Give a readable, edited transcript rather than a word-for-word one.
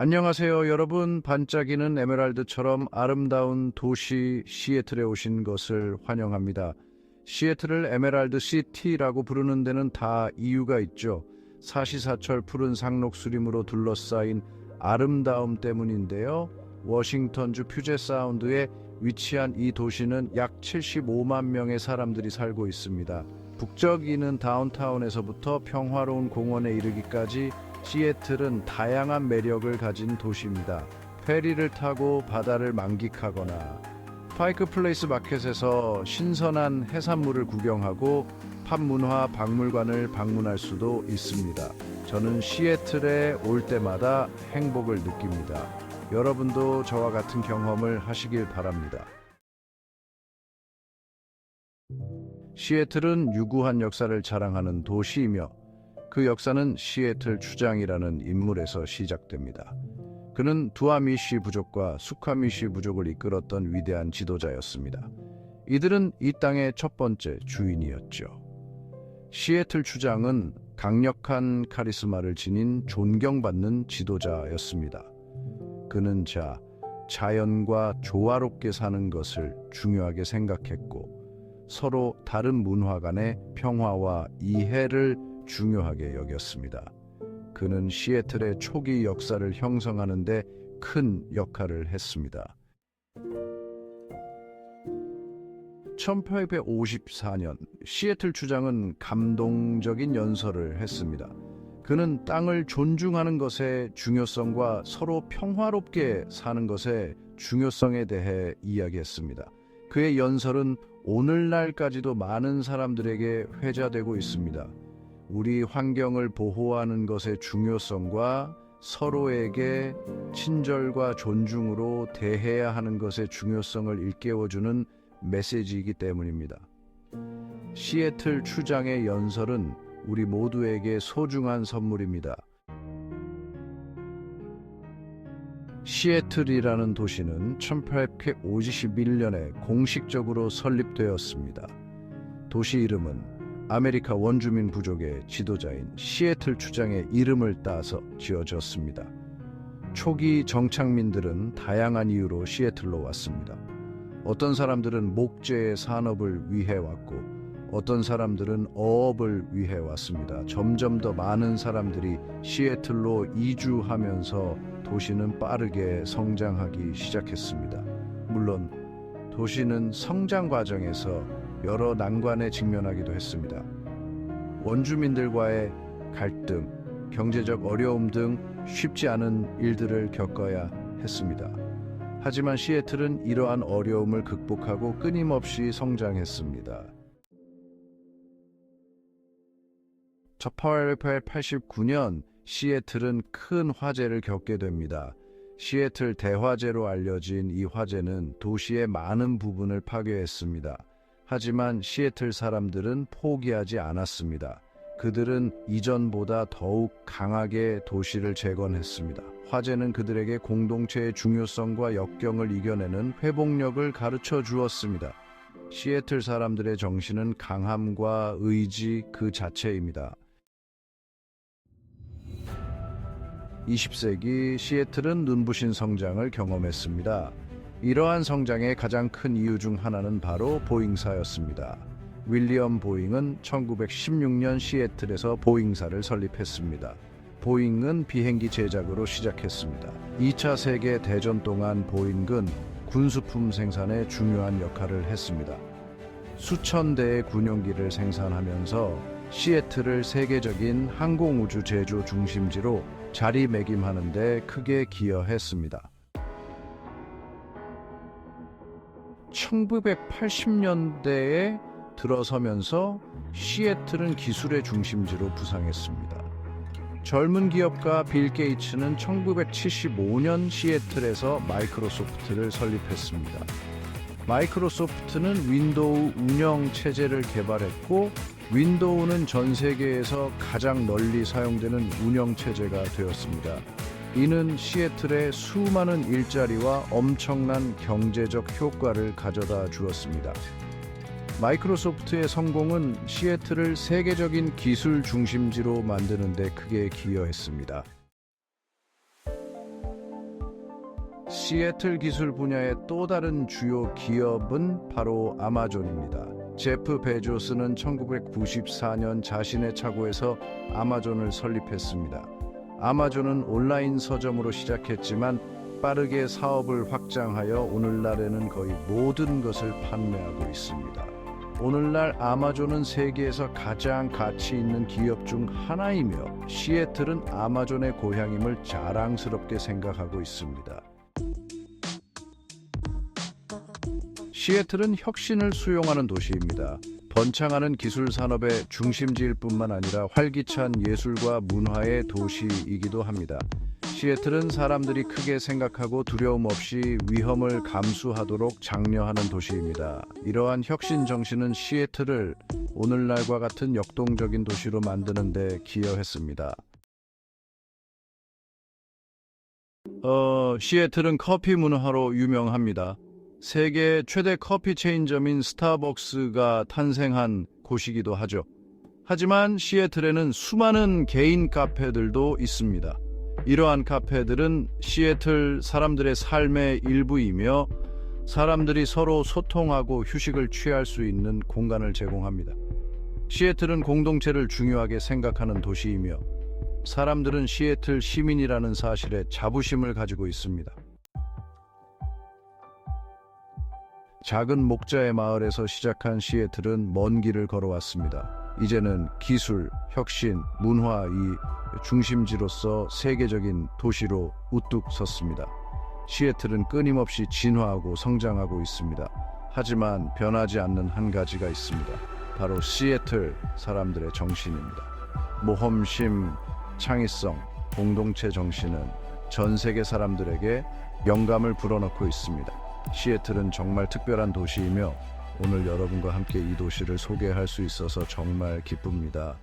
안녕하세요, 여러분. 반짝이는 에메랄드처럼 아름다운 도시 시애틀에 오신 것을 환영합니다. 시애틀을 에메랄드 시티라고 부르는 데는 다 이유가 있죠. 사시사철 푸른 상록수림으로 둘러싸인 아름다움 때문인데요. 워싱턴주 퓨제 사운드에 위치한 이 도시는 약 75만 명의 사람들이 살고 있습니다. 북적이는 다운타운에서부터 평화로운 공원에 이르기까지 시애틀은 다양한 매력을 가진 도시입니다. 페리를 타고 바다를 만끽하거나 파이크 플레이스 마켓에서 신선한 해산물을 구경하고 팝 문화 박물관을 방문할 수도 있습니다. 저는 시애틀에 올 때마다 행복을 느낍니다. 여러분도 저와 같은 경험을 하시길 바랍니다. 시애틀은 유구한 역사를 자랑하는 도시이며 그 역사는 시애틀 추장이라는 인물에서 시작됩니다. 그는 두아미시 부족과 수카미시 부족을 이끌었던 위대한 지도자였습니다. 이들은 이 땅의 첫 번째 주인이었죠. 시애틀 추장은 강력한 카리스마를 지닌 존경받는 지도자였습니다. 그는 자연과 조화롭게 사는 것을 중요하게 생각했고 서로 다른 문화 간의 평화와 이해를 중요하게 여겼습니다. 그는 시애틀의 초기 역사를 형성하는 데 큰 역할을 했습니다. 1854년 시애틀 추장은 감동적인 연설을 했습니다. 그는 땅을 존중하는 것의 중요성과 서로 평화롭게 사는 것의 중요성에 대해 이야기했습니다. 그의 연설은 오늘날까지도 많은 사람들에게 회자되고 있습니다. 우리 환경을 보호하는 것의 중요성과 서로에게 친절과 존중으로 대해야 하는 것의 중요성을 일깨워주는 메시지이기 때문입니다. 시애틀 추장의 연설은 우리 모두에게 소중한 선물입니다. 시애틀이라는 도시는 1851년에 공식적으로 설립되었습니다. 도시 이름은 아메리카 원주민 부족의 지도자인 시애틀 추장의 이름을 따서 지어졌습니다. 초기 정착민들은 다양한 이유로 시애틀로 왔습니다. 어떤 사람들은 목재의 산업을 위해 왔고 어떤 사람들은 어업을 위해 왔습니다. 점점 더 많은 사람들이 시애틀로 이주하면서 도시는 빠르게 성장하기 시작했습니다. 물론 도시는 성장 과정에서 여러 난관에 직면하기도 했습니다. 원주민들과의 갈등, 경제적 어려움 등 쉽지 않은 일들을 겪어야 했습니다. 하지만 시애틀은 이러한 어려움을 극복하고 끊임없이 성장했습니다. 1889년 시애틀은 큰 화재를 겪게 됩니다. 시애틀 대화재로 알려진 이 화재는 도시의 많은 부분을 파괴했습니다. 하지만 시애틀 사람들은 포기하지 않았습니다. 그들은 이전보다 더욱 강하게 도시를 재건했습니다. 화재는 그들에게 공동체의 중요성과 역경을 이겨내는 회복력을 가르쳐 주었습니다. 시애틀 사람들의 정신은 강함과 의지 그 자체입니다. 20세기 시애틀은 눈부신 성장을 경험했습니다. 이러한 성장의 가장 큰 이유 중 하나는 바로 보잉사였습니다. 윌리엄 보잉은 1916년 시애틀에서 보잉사를 설립했습니다. 보잉은 비행기 제작으로 시작했습니다. 2차 세계 대전 동안 보잉은 군수품 생산에 중요한 역할을 했습니다. 수천 대의 군용기를 생산하면서 시애틀을 세계적인 항공우주 제조 중심지로 자리매김하는 데 크게 기여했습니다. 1980년대에 들어서면서 시애틀은 기술의 중심지로 부상했습니다. 젊은 기업가 빌 게이츠는 1975년 시애틀에서 마이크로소프트를 설립했습니다. 마이크로소프트는 윈도우 운영 체제를 개발했고 윈도우는 전 세계에서 가장 널리 사용되는 운영 체제가 되었습니다. 이는 시애틀에 수많은 일자리와 엄청난 경제적 효과를 가져다 주었습니다. 마이크로소프트의 성공은 시애틀을 세계적인 기술 중심지로 만드는 데 크게 기여했습니다. 시애틀 기술 분야의 또 다른 주요 기업은 바로 아마존입니다. 제프 베조스는 1994년 자신의 차고에서 아마존을 설립했습니다. 아마존은 온라인 서점으로 시작했지만 빠르게 사업을 확장하여 오늘날에는 거의 모든 것을 판매하고 있습니다. 오늘날 아마존은 세계에서 가장 가치 있는 기업 중 하나이며 시애틀은 아마존의 고향임을 자랑스럽게 생각하고 있습니다. 시애틀은 혁신을 수용하는 도시입니다. 번창하는 기술 산업의 중심지일 뿐만 아니라 활기찬 예술과 문화의 도시이기도 합니다. 시애틀은 사람들이 크게 생각하고 두려움 없이 위험을 감수하도록 장려하는 도시입니다. 이러한 혁신 정신은 시애틀을 오늘날과 같은 역동적인 도시로 만드는 데 기여했습니다. 시애틀은 커피 문화로 유명합니다. 세계 최대 커피 체인점인 스타벅스가 탄생한 곳이기도 하죠. 하지만 시애틀에는 수많은 개인 카페들도 있습니다. 이러한 카페들은 시애틀 사람들의 삶의 일부이며 사람들이 서로 소통하고 휴식을 취할 수 있는 공간을 제공합니다. 시애틀은 공동체를 중요하게 생각하는 도시이며 사람들은 시애틀 시민이라는 사실에 자부심을 가지고 있습니다. 작은 목자의 마을에서 시작한 시애틀은 먼 길을 걸어왔습니다. 이제는 기술, 혁신, 문화 이 중심지로서 세계적인 도시로 우뚝 섰습니다. 시애틀은 끊임없이 진화하고 성장하고 있습니다. 하지만 변하지 않는 한 가지가 있습니다. 바로 시애틀 사람들의 정신입니다. 모험심, 창의성, 공동체 정신은 전 세계 사람들에게 영감을 불어넣고 있습니다. 시애틀은 정말 특별한 도시이며 오늘 여러분과 함께 이 도시를 소개할 수 있어서 정말 기쁩니다.